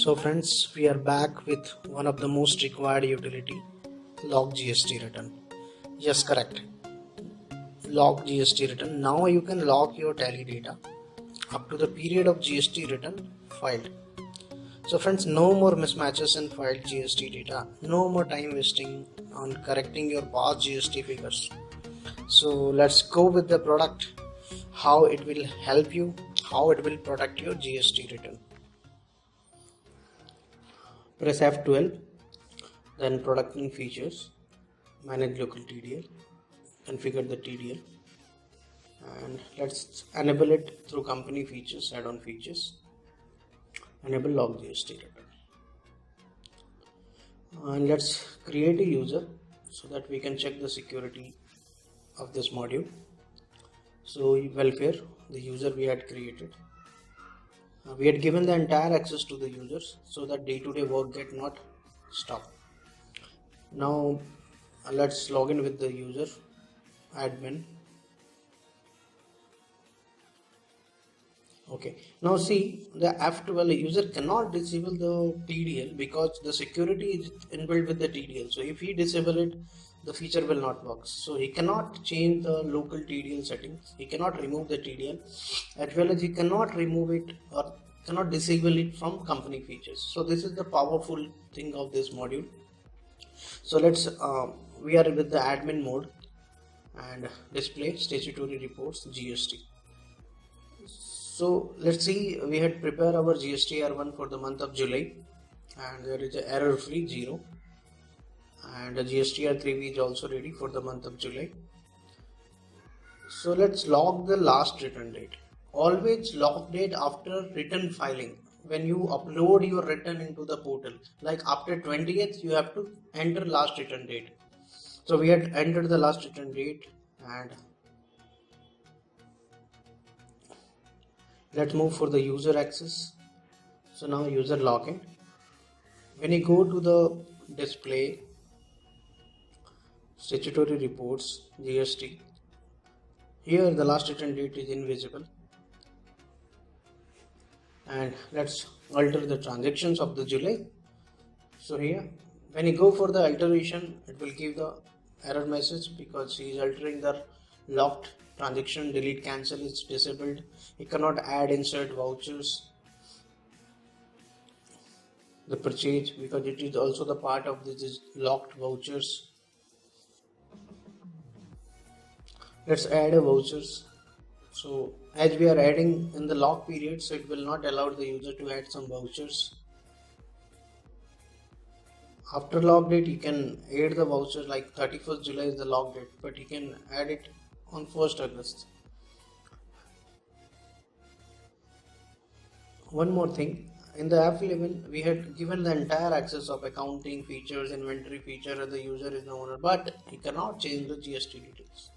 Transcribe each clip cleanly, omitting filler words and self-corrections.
So friends, we are back with one of the most required utility, log GST return. Yes, correct. Log GST return. Now you can log your tally data up to the period of GST return filed. So friends, no more mismatches in filed GST data. No more time wasting on correcting your past GST figures. So let's go with the product, how it will help you, how it will protect your GST return. Press F12, then product and features, manage local TDL, configure the TDL, and let's enable it through company features, add-on features, enable log GST return. And let's create a user so that we can check the security of this module. So welfare, the user we had created. We had given the entire access to the users so that day-to-day work get not stopped. Now let's log in with the user admin. Okay, now see the F12 user cannot disable the TDL because the security is inbuilt with the TDL. So if he disable it, the feature will not work. So he cannot change the local TDL settings. He cannot remove the TDL, as well as he cannot remove it or cannot disable it from company features. So this is the powerful thing of this module. So let's we are with the admin mode and display statutory reports GST. So let's see, we had prepared our GSTR1 for the month of July and there is an error free 0, and the GSTR3 is also ready for the month of July. So let's log the last return date. Always log date after return filing. When you upload your return into the portal, like after 20th, you have to enter last return date. So we had entered the last return date, and let's move for the user access. So now user login. When you go to the display statutory reports GST, here the last return date is invisible, and let's alter the transactions of the July. So here when you go for the alteration, it will give the error message because he is altering the locked transaction. Delete, cancel is disabled. He cannot add, insert vouchers, the purchase, because it is also the part of this locked vouchers. Let's add a vouchers. So as we are adding in the lock period, so it will not allow the user to add some vouchers. After log date, you can add the voucher, like 31st July is the log date, but you can add it on 1st August. One more thing, in the F11 we had given the entire access of accounting features, inventory feature, and the user is the owner, but he cannot change the GST details.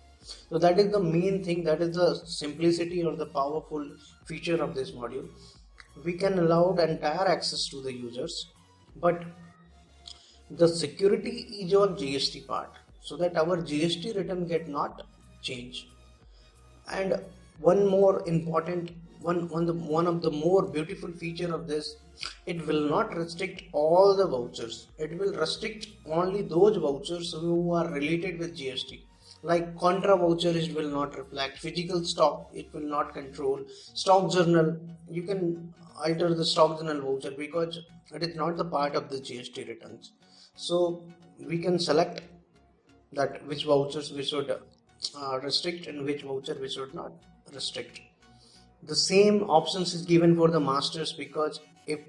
So that is the main thing, that is the simplicity or the powerful feature of this module. We can allow the entire access to the users, but the security is on GST part, so that our GST return get not changed. And one more important one of the more beautiful feature of this, it will not restrict all the vouchers. It will restrict only those vouchers who are related with GST. Like contra voucher, it will not reflect. Physical stock, it will not control. Stock journal, you can alter the stock journal voucher because it is not the part of the GST returns. So we can select that which vouchers we should restrict and which voucher we should not restrict. The same options is given for the masters, because if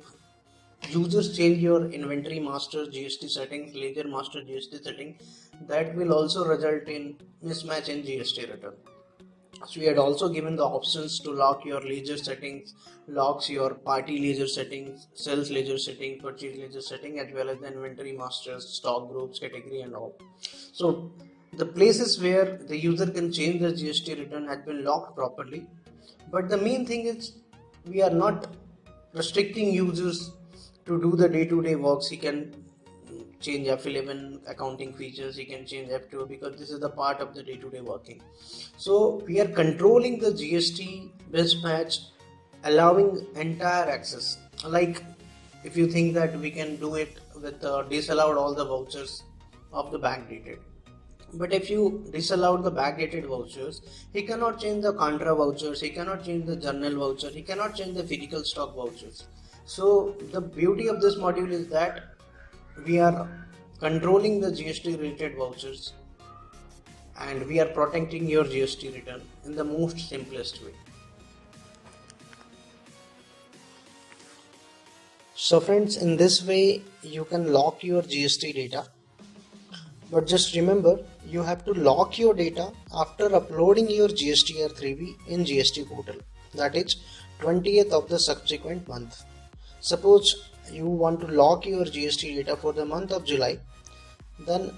users change your inventory master GST settings, ledger master GST setting, that will also result in mismatch in GST return. So we had also given the options to lock your ledger settings, locks your party ledger settings, sales ledger setting, purchase ledger setting, as well as the inventory masters, stock groups, category and all. So the places where the user can change the GST return has been locked properly. But the main thing is we are not restricting users to do the day-to-day works. He can change F11 accounting features, he can change F2, because this is the part of the day-to-day working. So we are controlling the GST mismatch, allowing entire access. Like if you think that we can do it with disallowed all the vouchers of the backdated. But if you disallowed the backdated vouchers, he cannot change the contra vouchers, he cannot change the journal voucher, he cannot change the physical stock vouchers. So the beauty of this module is that we are controlling the GST related vouchers and we are protecting your GST return in the most simplest way. So friends, in this way you can lock your GST data. But just remember, you have to lock your data after uploading your GSTR 3B in GST portal. That is 20th of the subsequent month. Suppose you want to lock your GST data for the month of July, then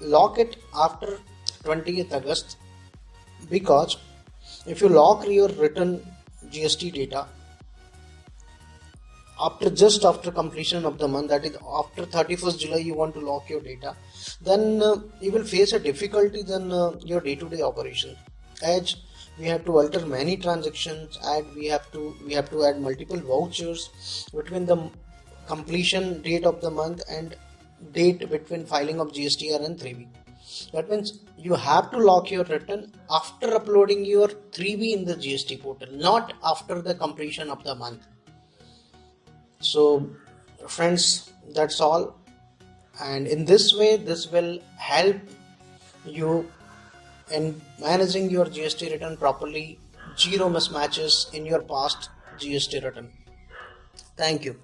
lock it after 20th August, because if you lock your written GST data just after completion of the month, that is after 31st July you want to lock your data, then you will face a difficulty in your day-to-day operation, as we have to alter many transactions and we have to add multiple vouchers between the completion date of the month and date between filing of GSTR and 3B. That means you have to lock your return after uploading your 3B in the GST portal, not after the completion of the month. So friends, that's all, and in this way this will help you in managing your GST return properly, zero mismatches in your past GST return. Thank you.